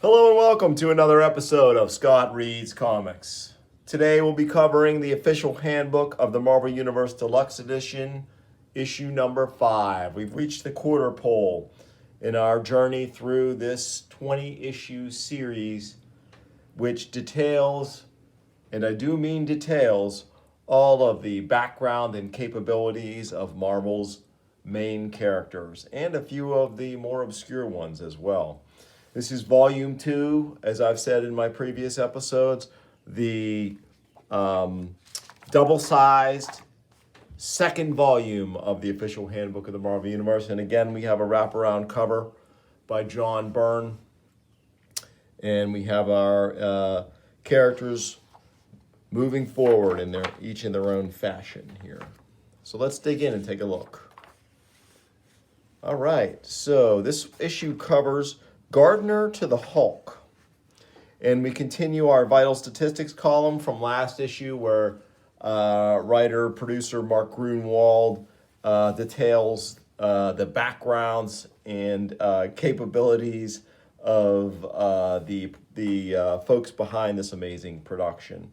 Hello and welcome to another episode of Scott Reads Comics. Today we'll be covering the official handbook of the Marvel Universe Deluxe Edition, issue number 5. We've reached the quarter pole in our journey through this 20-issue series, which details, and I do mean details, all of the background and capabilities of Marvel's main characters, and a few of the more obscure ones as well. This is volume 2, as I've said in my previous episodes, the double-sized second volume of the official handbook of the Marvel Universe. And again, we have a wraparound cover by John Byrne. And we have our characters moving forward each in their own fashion here. So let's dig in and take a look. All right, so this issue covers Gardner to the Hulk. And we continue our vital statistics column from last issue where writer-producer Mark Gruenwald details the backgrounds and capabilities of the folks behind this amazing production.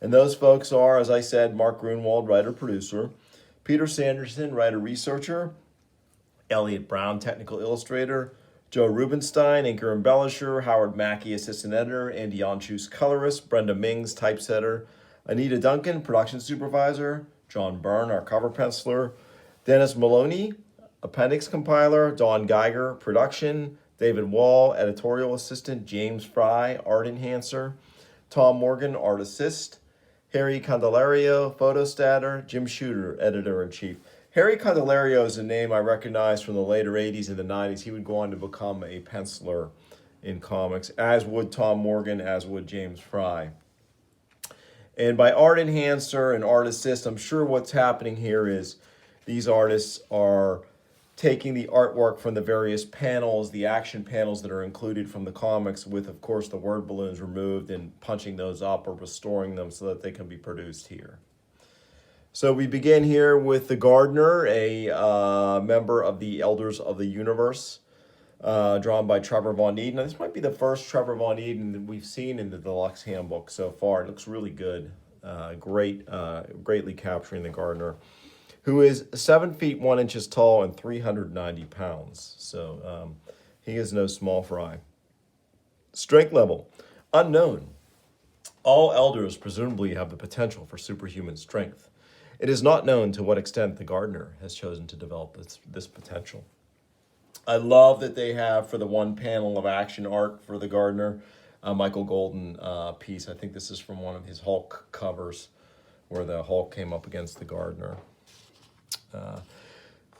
And those folks are, as I said, Mark Gruenwald, writer-producer, Peter Sanderson, writer-researcher, Elliot Brown, technical illustrator, Joe Rubenstein, inker embellisher, Howard Mackey, assistant editor, Andy Anchus, colorist, Brenda Mings, typesetter, Anita Duncan, production supervisor, John Byrne, our cover penciler, Dennis Maloney, appendix compiler, Don Geiger, production, David Wall, editorial assistant, James Fry, art enhancer, Tom Morgan, art assist, Harry Candelario, photostatter, Jim Shooter, editor-in-chief. Harry Candelario is a name I recognize from the later 80s and the 90s. He would go on to become a penciler in comics, as would Tom Morgan, as would James Fry. And by art enhancer and art assist, I'm sure what's happening here is these artists are taking the artwork from the various panels, the action panels that are included from the comics with, of course, the word balloons removed and punching those up or restoring them so that they can be produced here. So we begin here with the Gardener, a member of the Elders of the Universe, drawn by Trevor Von Eden. Now, this might be the first Trevor Von Eden that we've seen in the Deluxe Handbook so far. It looks really good, greatly capturing the Gardener, who is 7 feet 1 inches tall and 390 pounds. So he is no small fry. Strength level, unknown. All Elders presumably have the potential for superhuman strength. It is not known to what extent the Gardener has chosen to develop this potential. I love that they have, for the one panel of action art for the Gardener, Michael Golden piece. I think this is from one of his Hulk covers where the Hulk came up against the Gardener.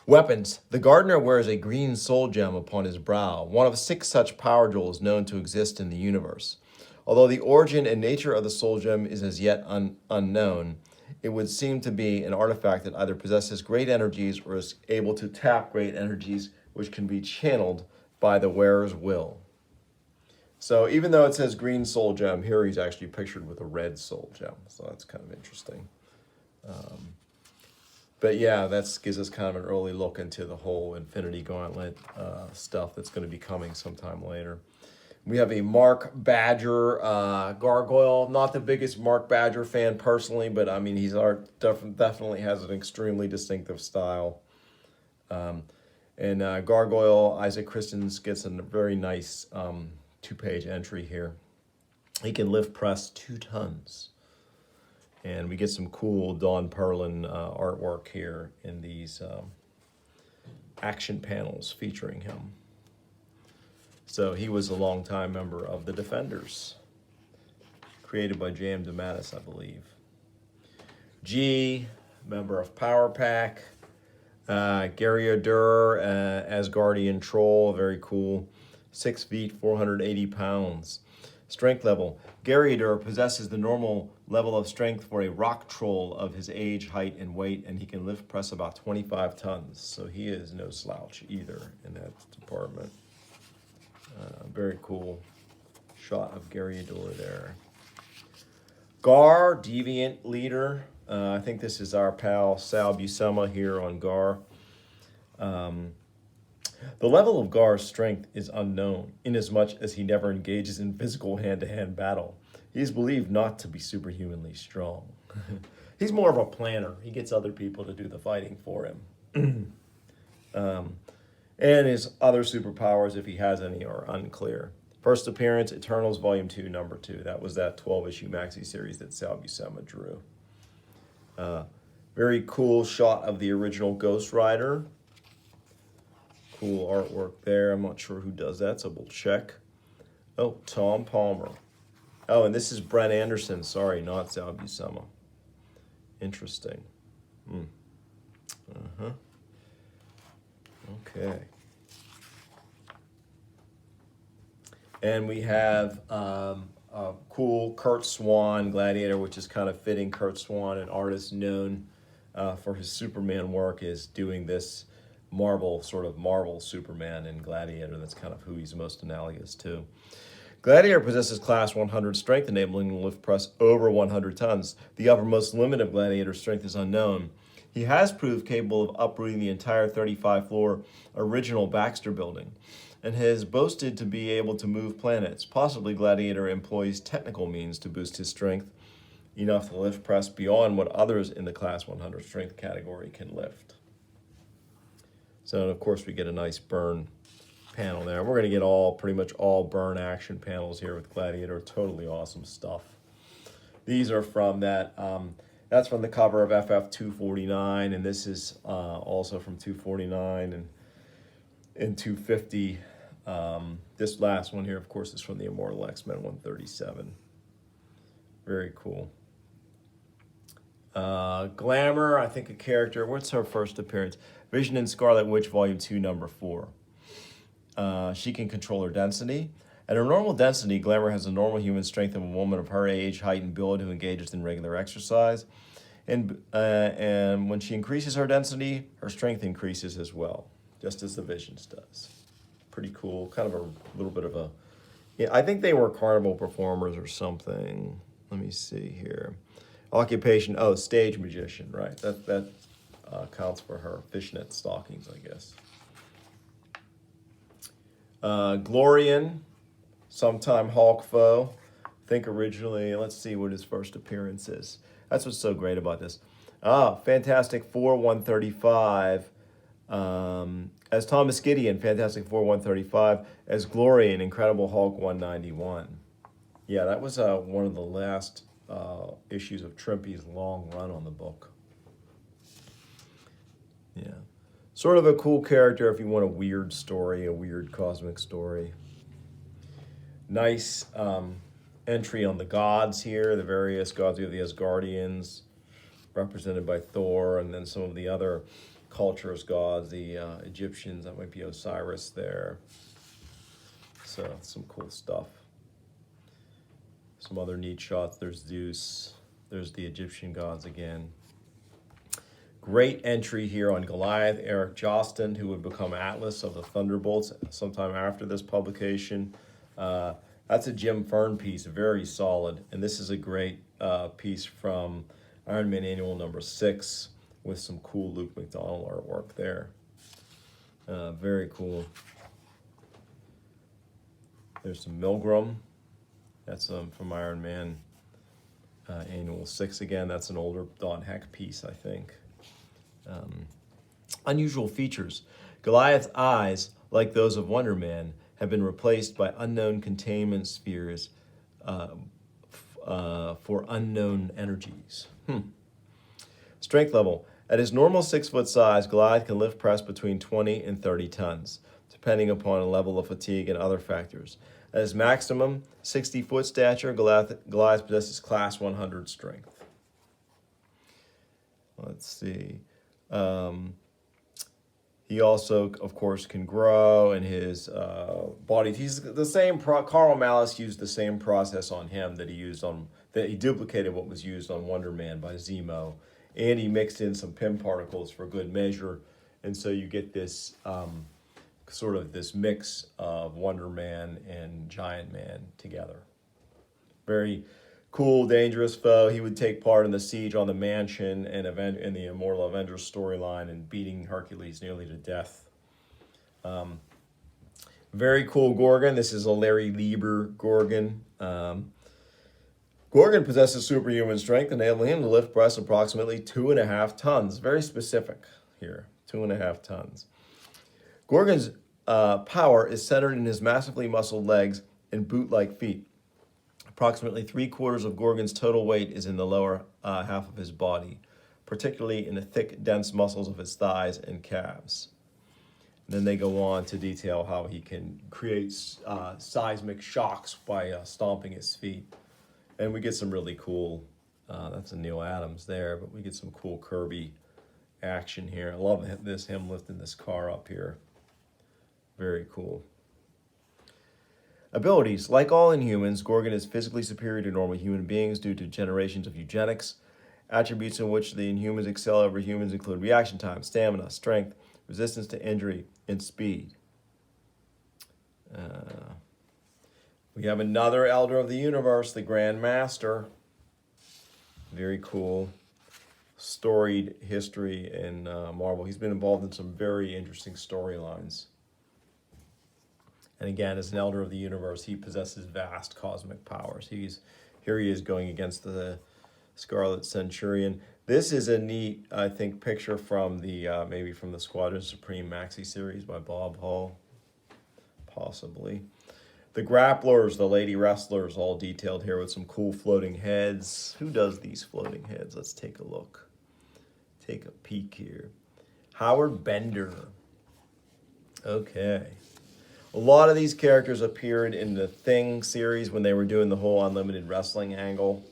Weapons. The Gardener wears a green soul gem upon his brow, one of 6 such power jewels known to exist in the universe. Although the origin and nature of the soul gem is as yet unknown, it would seem to be an artifact that either possesses great energies or is able to tap great energies which can be channeled by the wearer's will. So even though it says green soul gem, here he's actually pictured with a red soul gem. So that's kind of interesting. But yeah, that gives us kind of an early look into the whole Infinity Gauntlet stuff that's going to be coming sometime later. We have a Mark Badger Gargoyle. Not the biggest Mark Badger fan personally, but I mean, his art definitely has an extremely distinctive style. And Gargoyle, Isaac Christens gets a very nice 2-page entry here. He can lift press 2 tons. And we get some cool Don Perlin artwork here in these action panels featuring him. So he was a longtime member of the Defenders, created by J.M. DeMatteis, I believe. G, member of Power Pack. Gargoyle, Asgardian Troll, very cool. 6 feet, 480 pounds. Strength level. Gargoyle possesses the normal level of strength for a rock troll of his age, height, and weight, and he can lift press about 25 tons. So he is no slouch either in that department. Very cool shot of Gargoyle there. Gar, Deviant Leader. I think this is our pal Sal Buscema here on Gar. The level of Gar's strength is unknown, inasmuch as he never engages in physical hand-to-hand battle. He is believed not to be superhumanly strong. He's more of a planner. He gets other people to do the fighting for him. And his other superpowers, if he has any, are unclear. First appearance, Eternals Volume 2, Number 2. That was that 12-issue maxi series that Sal Buscema drew. Very cool shot of the original Ghost Rider. Cool artwork there. I'm not sure who does that, so we'll check. Oh, Tom Palmer. Oh, and this is Brent Anderson. Sorry, not Sal Buscema. Interesting. Okay. And we have a cool Kurt Swan Gladiator, which is kind of fitting. Kurt Swan, an artist known for his Superman work, is doing this Marvel Superman in Gladiator. That's kind of who he's most analogous to. Gladiator possesses Class 100 strength, enabling him to lift press over 100 tons. The uppermost limit of Gladiator's strength is unknown. He has proved capable of uprooting the entire 35-floor original Baxter building, and has boasted to be able to move planets. Possibly Gladiator employs technical means to boost his strength, enough to lift press beyond what others in the Class 100 strength category can lift. So, of course, we get a nice burn panel there. We're going to get pretty much all burn action panels here with Gladiator. Totally awesome stuff. These are from that's from the cover of FF 249, and this is also from 249 and 250. This last one here, of course, is from the Immortal X-Men 137. Very cool. Glamour, I think a character. What's her first appearance? Vision in Scarlet Witch, Volume 2, Number 4. She can control her density. At her normal density, Glamour has the normal human strength of a woman of her age, height, and build who engages in regular exercise. And when she increases her density, her strength increases as well, just as the Visions does. Pretty cool. Kind of a little bit of a... Yeah, I think they were carnival performers or something. Let me see here. Occupation, stage magician, right. That counts for her. Fishnet stockings, I guess. Glorian, sometime Hulk foe. I think originally, let's see what his first appearance is. That's what's so great about this. Fantastic Four 135. As Thomas Gideon, Fantastic Four 135. As Glorian, Incredible Hulk 191. Yeah, that was one of the last issues of Trimpe's long run on the book. Yeah. Sort of a cool character if you want a weird story, a weird cosmic story. Nice entry on the gods here, the various gods. We have the Asgardians, represented by Thor, and then some of the other cultures' gods, the Egyptians, that might be Osiris there. So, some cool stuff. Some other neat shots. There's Zeus. There's the Egyptian gods again. Great entry here on Goliath, Eric Jostin, who would become Atlas of the Thunderbolts sometime after this publication. That's a Jim Fern piece, very solid. And this is a great piece from Iron Man Annual number 6 with some cool Luke McDonnell artwork there. Very cool. There's some Milgram. That's from Iron Man Annual 6 again. That's an older Don Heck piece, I think. Unusual features. Goliath's eyes, like those of Wonder Man, have been replaced by unknown containment spheres for unknown energies. Strength level. At his normal 6-foot size, Goliath can lift press between 20 and 30 tons, depending upon a level of fatigue and other factors. At his maximum 60-foot stature, Goliath possesses Class 100 strength. Let's see. He also, of course, can grow, and his body. He's the same. Carl Malice used the same process on him that he duplicated what was used on Wonder Man by Zemo, and he mixed in some Pym particles for good measure, and so you get this sort of this mix of Wonder Man and Giant Man together. Very cool, dangerous foe. He would take part in the siege on the mansion and in the Immortal Avengers storyline and beating Hercules nearly to death. Very cool Gorgon. This is a Larry Lieber Gorgon. Gorgon possesses superhuman strength, enabling him to lift press approximately 2.5 tons. Very specific here, 2.5 tons. Gorgon's power is centered in his massively muscled legs and boot-like feet. Approximately 3/4 of Gorgon's total weight is in the lower half of his body, particularly in the thick, dense muscles of his thighs and calves. And then they go on to detail how he can create seismic shocks by stomping his feet. And we get some really cool, that's a Neil Adams there, but we get some cool Kirby action here. I love him lifting this car up here. Very cool. Abilities. Like all Inhumans, Gorgon is physically superior to normal human beings due to generations of eugenics. Attributes in which the Inhumans excel over humans include reaction time, stamina, strength, resistance to injury, and speed. We have another Elder of the Universe, the Grand Master. Very cool. Storied history in Marvel. He's been involved in some very interesting storylines. And again, as an Elder of the Universe, he possesses vast cosmic powers. Here he is going against the Scarlet Centurion. This is a neat, I think, picture from the maybe from the Squadron Supreme maxi series by Bob Hall, possibly. The grapplers, the lady wrestlers, all detailed here with some cool floating heads. Who does these floating heads? Let's take a look. Take a peek here. Howard Bender. Okay. A lot of these characters appeared in the Thing series when they were doing the whole unlimited wrestling angle.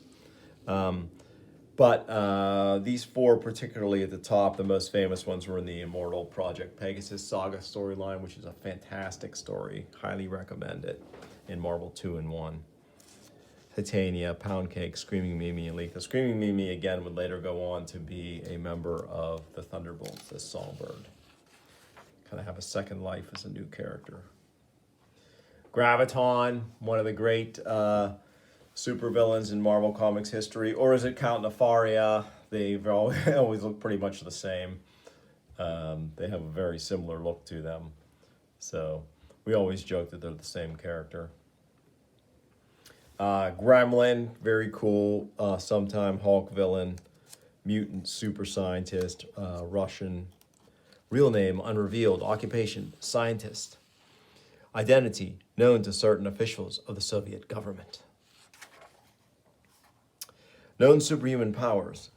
But these four, particularly at the top, the most famous ones were in the Immortal Project Pegasus Saga storyline, which is a fantastic story. Highly recommend it in Marvel 2-in-1. Titania, Pound Cake, Screaming Mimi, and Letha. Screaming Mimi, again, would later go on to be a member of the Thunderbolts as Songbird. Kind of have a second life as a new character. Graviton, one of the great supervillains in Marvel Comics history, or is it Count Nefaria? They've always look pretty much the same. They have a very similar look to them. So we always joke that they're the same character. Gremlin, very cool, sometime Hulk villain, mutant super scientist, Russian. Real name, unrevealed. Occupation, scientist. Identity, known to certain officials of the Soviet government. Known superhuman powers.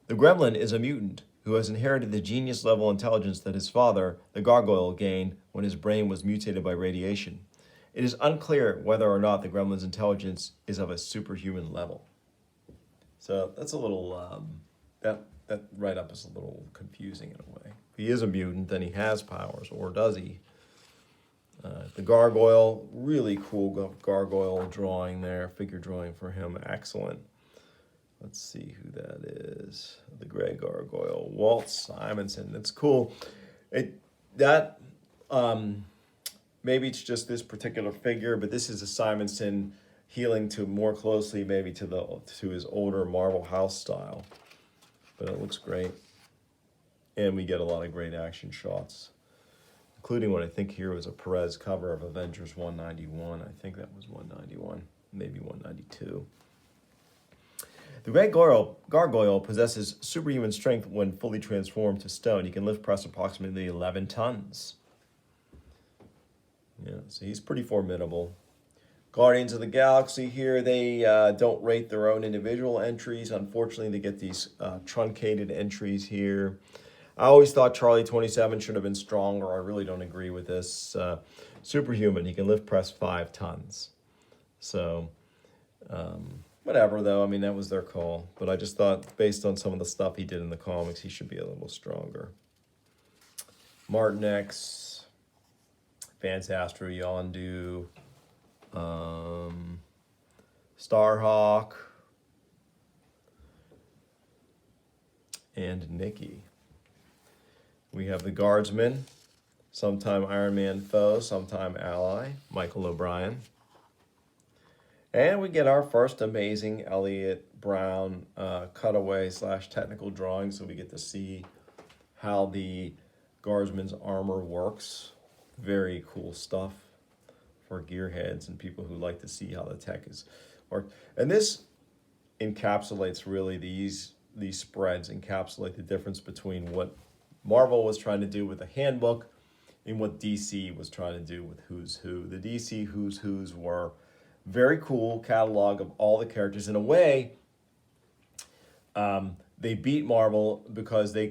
The Gremlin is a mutant who has inherited the genius-level intelligence that his father, the Gargoyle, gained when his brain was mutated by radiation. It is unclear whether or not the Gremlin's intelligence is of a superhuman level. So that's a little, that write-up is a little confusing in a way. If he is a mutant, then he has powers, or does he? The Gargoyle, really cool Gargoyle drawing there, figure drawing for him, excellent. Let's see who that is. The Gray Gargoyle, Walt Simonson. That's cool. Maybe it's just this particular figure, but this is a Simonson healing to more closely maybe to his older Marvel House style. But it looks great. And we get a lot of great action shots, including what I think here was a Perez cover of Avengers 191. I think that was 191, maybe 192. The Red Gargoyle possesses superhuman strength when fully transformed to stone. He can lift press approximately 11 tons. Yeah, so he's pretty formidable. Guardians of the Galaxy here, they don't rate their own individual entries. Unfortunately, they get these truncated entries here. I always thought Charlie 27 should have been stronger. I really don't agree with this. Superhuman, he can lift press 5 tons. So, whatever, though. I mean, that was their call. But I just thought, based on some of the stuff he did in the comics, he should be a little stronger. Martin X, Vance Astro, Yondu, Starhawk, and Nikki. We have the Guardsman, sometime Iron Man foe, sometime ally, Michael O'Brien. And we get our first amazing Elliot Brown cutaway / technical drawing, so we get to see how the Guardsman's armor works. Very cool stuff for gearheads and people who like to see how the tech is worked. And this encapsulates really these spreads encapsulate the difference between what Marvel was trying to do with the Handbook and what DC was trying to do with Who's Who. The DC Who's were very cool catalog of all the characters. In a way, they beat Marvel because they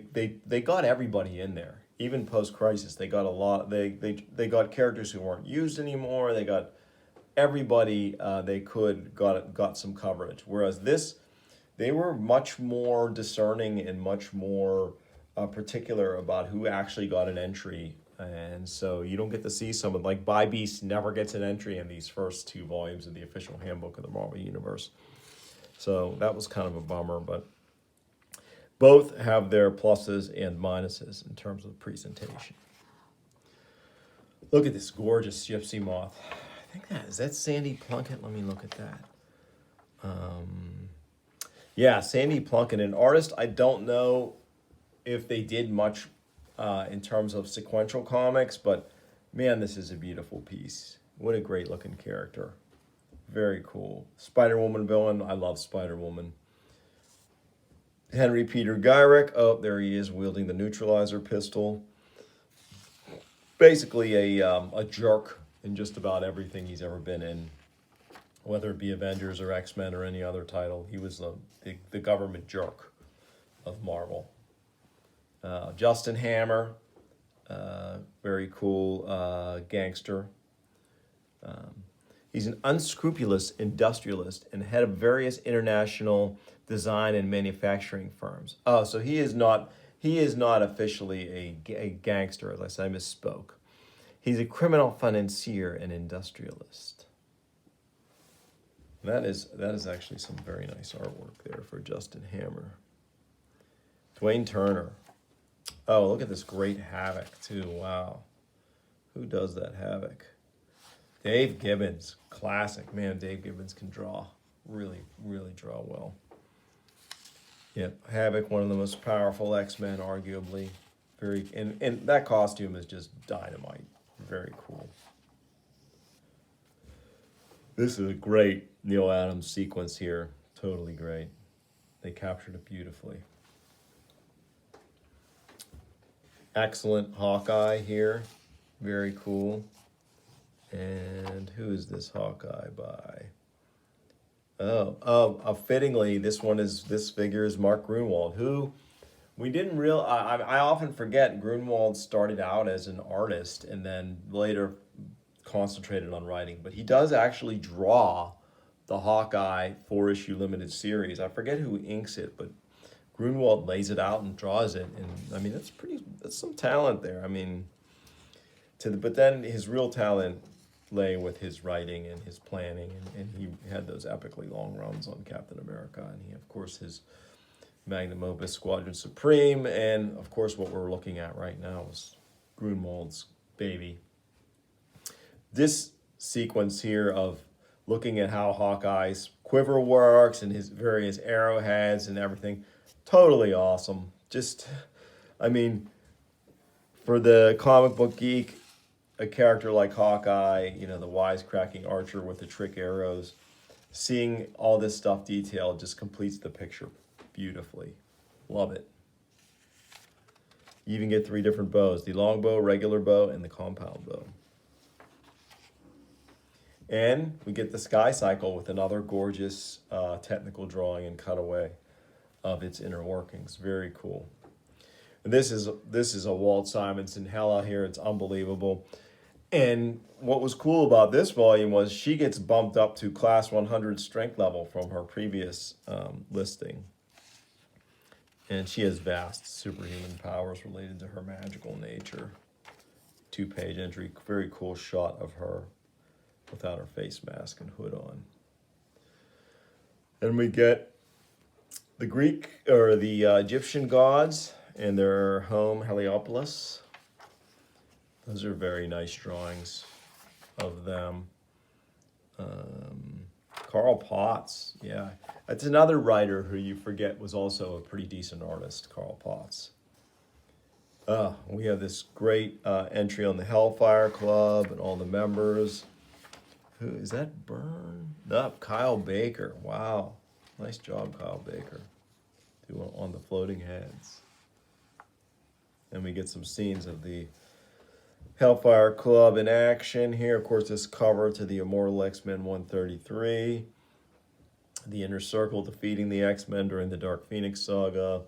got everybody in there. Even post-crisis, they got a lot. They got characters who weren't used anymore. They got everybody they could got some coverage. Whereas this, they were much more discerning and much more particular about who actually got an entry. And so you don't get to see someone like By Beast never gets an entry in these first 2 volumes of the official handbook of the Marvel Universe. So that was kind of a bummer, but both have their pluses and minuses in terms of presentation. Look at this gorgeous gypsy moth. I think is that Sandy Plunkett? Let me look at that. Yeah, Sandy Plunkett, an artist. I don't know if they did much in terms of sequential comics, but man, this is a beautiful piece. What a great looking character. Very cool. Spider-Woman villain. I love Spider-Woman. Henry Peter Gyrick. Oh, there he is wielding the neutralizer pistol. Basically a jerk in just about everything he's ever been in, whether it be Avengers or X-Men or any other title. He was the government jerk of Marvel. Justin Hammer, very cool gangster. He's an unscrupulous industrialist and head of various international design and manufacturing firms. Oh, so he is not officially a gangster, as I said, I misspoke. He's a criminal financier and industrialist. That is actually some very nice artwork there for Justin Hammer. Dwayne Turner. Oh, look at this great Havoc too. Wow. Who does that Havoc? Dave Gibbons, classic. Man, Dave Gibbons can draw. Really, really draw well. Yep, Havoc, one of the most powerful X-Men, arguably. And that costume is just dynamite. Very cool. This is a great Neil Adams sequence here. Totally great. They captured it beautifully. Excellent Hawkeye here. Very cool. And who is this Hawkeye by? Fittingly, this figure is Mark Grunwald, who we didn't I often forget Grunwald started out as an artist and then later concentrated on writing, but he does actually draw the Hawkeye 4-issue limited series. I forget who inks it, but Grunwald lays it out and draws it, and I mean that's some talent there. I mean, but then his real talent lay with his writing and his planning, and he had those epically long runs on Captain America, and he, of course, his magnum opus Squadron Supreme, and of course what we're looking at right now is Grunwald's baby. This sequence here of looking at how Hawkeye's quiver works and his various arrowheads and everything, totally awesome. Just, I mean, for the comic book geek, a character like Hawkeye, the wisecracking archer with the trick arrows, seeing all this stuff detailed just completes the picture beautifully. Love it. You even get 3 different bows: the long bow, regular bow, and the compound bow. And we get the Sky Cycle with another gorgeous technical drawing and cutaway of its inner workings. Very cool. And this is a Walt Simonson hell out here. It's unbelievable. And what was cool about this volume was she gets bumped up to class 100 strength level from her previous listing. And she has vast superhuman powers related to her magical nature. 2-page entry, very cool shot of her without her face mask and hood on. And we get the Greek or the Egyptian gods and their home Heliopolis. Those are very nice drawings of them. Carl Potts, yeah. That's another writer who you forget was also a pretty decent artist, Carl Potts. We have this great entry on the Hellfire Club and all the members. Who is that? Burn? Up, Kyle Baker. Wow, nice job, Kyle Baker. Doing on the floating heads. And we get some scenes of the Hellfire Club in action here. Of course, this cover to the Immortal X-Men 133. The Inner Circle defeating the X-Men during the Dark Phoenix saga.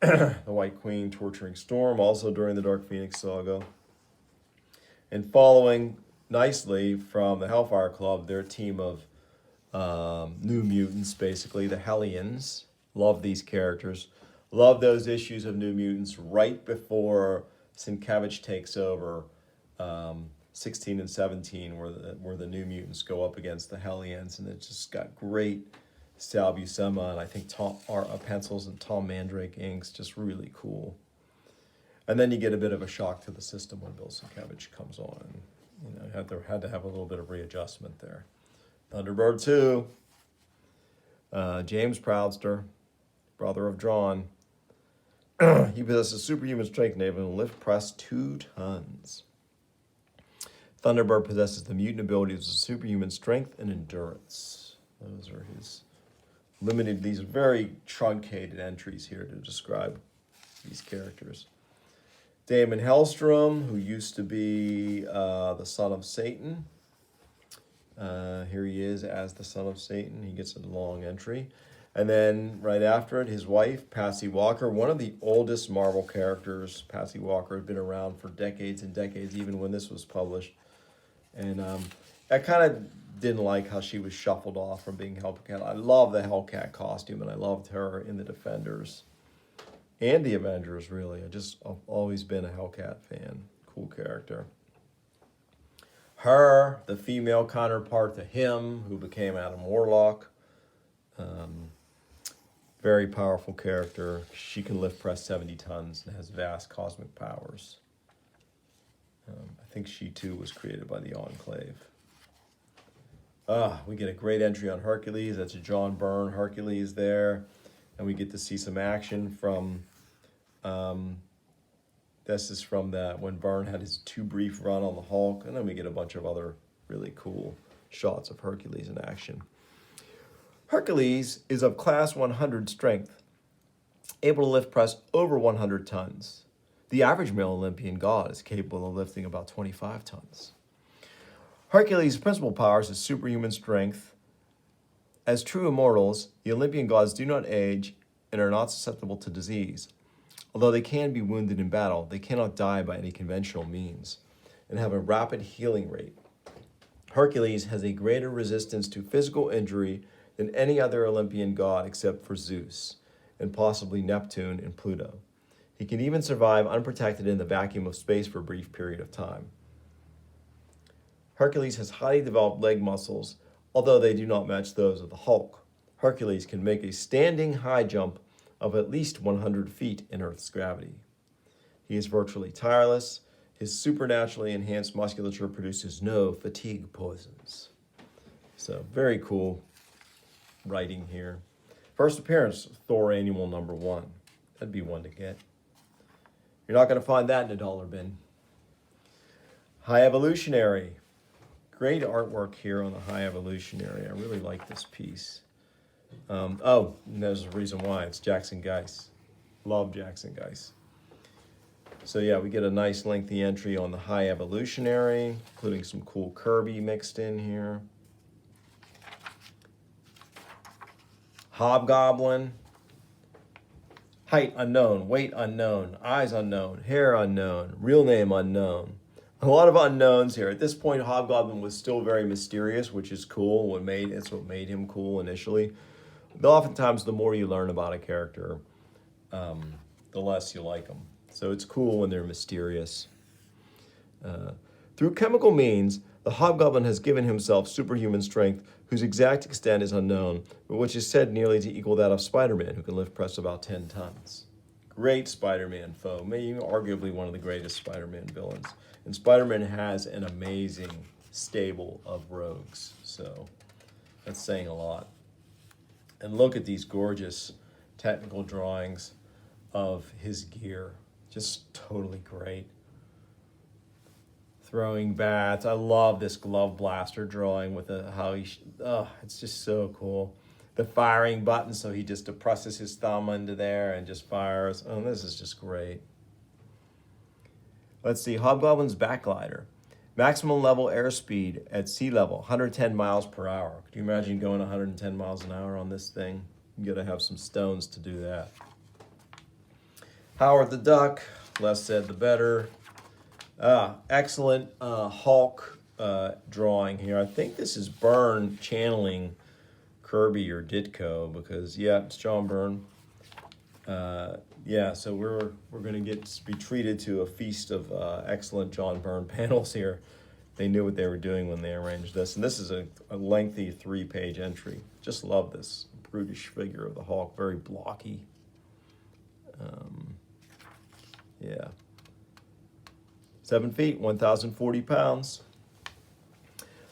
The White Queen torturing Storm also during the Dark Phoenix saga. And following nicely from the Hellfire Club, their team of New Mutants, basically, the Hellions. Love these characters. Love those issues of New Mutants right before Sienkiewicz takes over 16 and 17, where the New Mutants go up against the Hellions, and it just got great Sal Buscema and I think Tom pencils and Tom Mandrake inks, just really cool. And then you get a bit of a shock to the system when Bill Sienkiewicz comes on. And, had to have a little bit of readjustment there. Thunderbird 2, James Proudster, brother of Drawn. He possesses superhuman strength and able to lift press 2 tons. Thunderbird possesses the mutant abilities of superhuman strength and endurance. Those are his limited, these very truncated entries here to describe these characters. Damon Hellstrom, who used to be the son of Satan. Here he is as the son of Satan. He gets a long entry. And then right after it, his wife, Patsy Walker, one of the oldest Marvel characters. Patsy Walker had been around for decades and decades, even when this was published. And I kind of didn't like how she was shuffled off from being Hellcat. I love the Hellcat costume, and I loved her in the Defenders and the Avengers, really. I've always been a Hellcat fan. Cool character. Her, the female counterpart to him, who became Adam Warlock. Very powerful character. She can lift press 70 tons and has vast cosmic powers. I think she too was created by the Enclave. We get a great entry on Hercules. That's a John Byrne Hercules there. And we get to see some action from, this is from that when Byrne had his 2 brief run on the Hulk. And then we get a bunch of other really cool shots of Hercules in action. Hercules is of class 100 strength, able to lift press over 100 tons. The average male Olympian god is capable of lifting about 25 tons. Hercules' principal powers is superhuman strength. As true immortals, the Olympian gods do not age and are not susceptible to disease. Although they can be wounded in battle, they cannot die by any conventional means and have a rapid healing rate. Hercules has a greater resistance to physical injury than any other Olympian god except for Zeus, and possibly Neptune and Pluto. He can even survive unprotected in the vacuum of space for a brief period of time. Hercules has highly developed leg muscles, although they do not match those of the Hulk. Hercules can make a standing high jump of at least 100 feet in Earth's gravity. He is virtually tireless. His supernaturally enhanced musculature produces no fatigue poisons. So, very cool writing here. First appearance, Thor Annual #1. That'd be one to get. You're not going to find that in a dollar bin. High Evolutionary. Great artwork here on the High Evolutionary. I really like this piece. And there's a reason why. It's Jackson Guice. Love Jackson Guice. So yeah, we get a nice lengthy entry on the High Evolutionary, including some cool Kirby mixed in here. Hobgoblin. Height unknown, weight unknown, eyes unknown, hair unknown, real name unknown. A lot of unknowns here. At this point, Hobgoblin was still very mysterious, which is cool. It's what made him cool initially. But oftentimes, the more you learn about a character, the less you like them. So it's cool when they're mysterious. Through chemical means, the Hobgoblin has given himself superhuman strength, whose exact extent is unknown, but which is said nearly to equal that of Spider-Man, who can lift press about 10 tons. Great Spider-Man foe, maybe arguably one of the greatest Spider-Man villains. And Spider-Man has an amazing stable of rogues, so that's saying a lot. And look at these gorgeous technical drawings of his gear. Just totally great. Throwing bats. I love this glove blaster drawing with how he, it's just so cool. The firing button, so he just depresses his thumb into there and just fires. Oh, this is just great. Let's see, Hobgoblin's Backglider. Maximum level airspeed at sea level, 110 miles per hour. Could you imagine going 110 miles an hour on this thing? You gotta have some stones to do that. Howard the Duck, less said the better. Excellent Hulk drawing here. I think this is Byrne channeling Kirby or Ditko because, yeah, it's John Byrne. Yeah, so we're going to be treated to a feast of excellent John Byrne panels here. They knew what they were doing when they arranged this. And this is a lengthy 3-page entry. Just love this brutish figure of the Hulk, very blocky. Yeah. 7 feet, 1,040 pounds.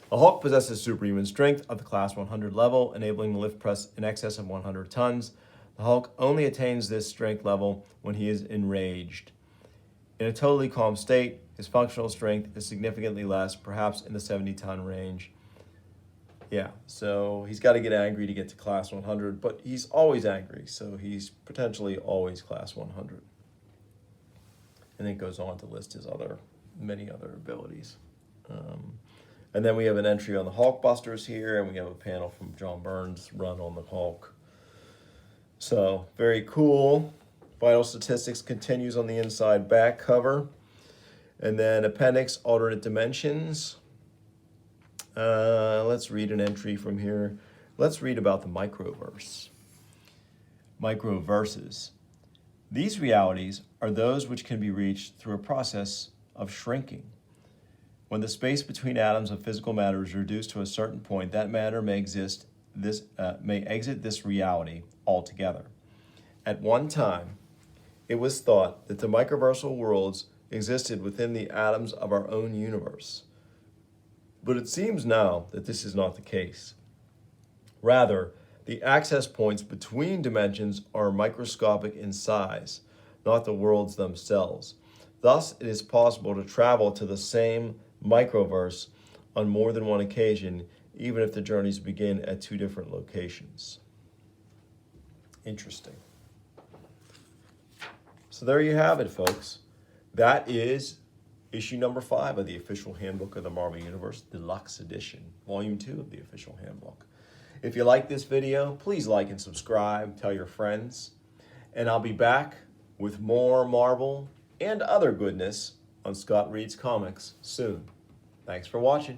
The Hulk possesses superhuman strength of the Class 100 level, enabling the lift press in excess of 100 tons. The Hulk only attains this strength level when he is enraged. In a totally calm state, his functional strength is significantly less, perhaps in the 70-ton range. Yeah, so he's got to get angry to get to Class 100, but he's always angry, so he's potentially always Class 100. And it goes on to list his many other abilities. And then we have an entry on the Hulkbusters here, and we have a panel from John Byrne's run on the Hulk. So, very cool. Vital Statistics continues on the inside back cover. And then Appendix, Alternate Dimensions. Let's read an entry from here. Let's read about the microverse. Microverses. These realities are those which can be reached through a process of shrinking. When the space between atoms of physical matter is reduced to a certain point, that matter may exit this reality altogether. At one time, it was thought that the microversal worlds existed within the atoms of our own universe. But it seems now that this is not the case. Rather, the access points between dimensions are microscopic in size, not the worlds themselves. Thus, it is possible to travel to the same microverse on more than one occasion, even if the journeys begin at 2 different locations. Interesting. So there you have it, folks. That is issue number 5 of the official Handbook of the Marvel Universe, Deluxe Edition, Volume 2 of the official Handbook. If you like this video, please like and subscribe, tell your friends, and I'll be back with more Marvel and other goodness on Scott Reed's Comics soon. Thanks for watching.